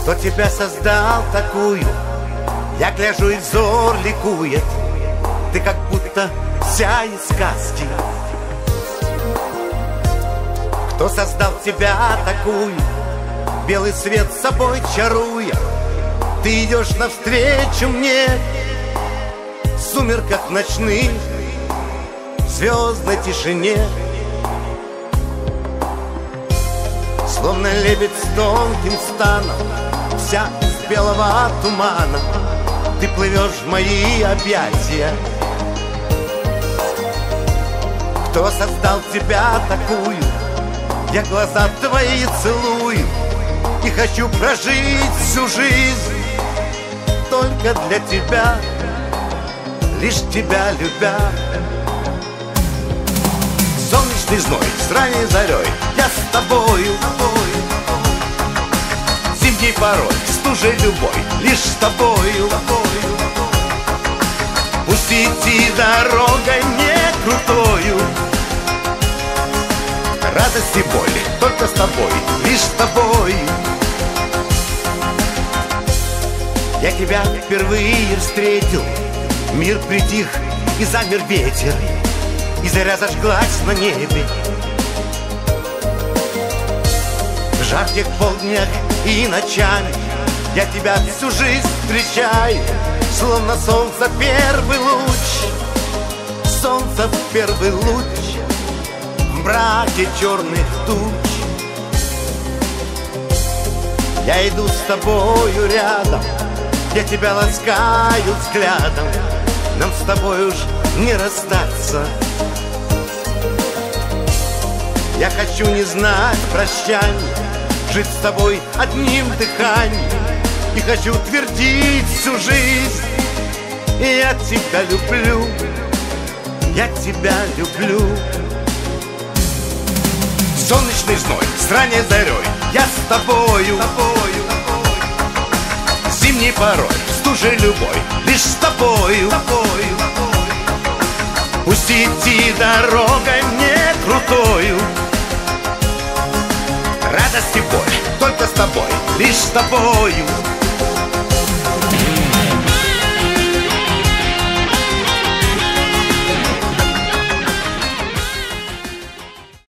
Кто тебя создал такую? Я гляжу, и взор ликует. Ты как будто вся из сказки. Кто создал тебя такую? Белый свет с собой чаруя, ты идешь навстречу мне в сумерках ночных, в звездной тишине. Словно лебедь с тонким станом, вся из белого тумана, ты плывешь в мои объятия. Кто создал тебя такую? Я глаза твои целую и хочу прожить всю жизнь только для тебя, лишь тебя любя. Солнечный зной с ранней зарей, я с тобою. Зимней порой, стужей любой, лишь с тобою. Пусть идти дорогой не крутою, радость и боль только с тобой, лишь с тобой. Я тебя впервые встретил, мир притих и замер ветер, и заря зажглась на небе. В жарких полднях и ночами я тебя всю жизнь встречаю, словно солнце первый луч, солнце первый луч в мраке черных туч. Я иду с тобою рядом, я тебя ласкаю взглядом, нам с тобой уж не расстаться. Я хочу не знать прощания, жить с тобой одним дыханием, и хочу твердить всю жизнь: я тебя люблю, я тебя люблю. Солнечный зной с ранней зарей, я с тобою. Зимней порой, стужей любой, лишь с тобою. Пусть идти дорогой не крутою, радость и боль только с тобой, лишь с тобою.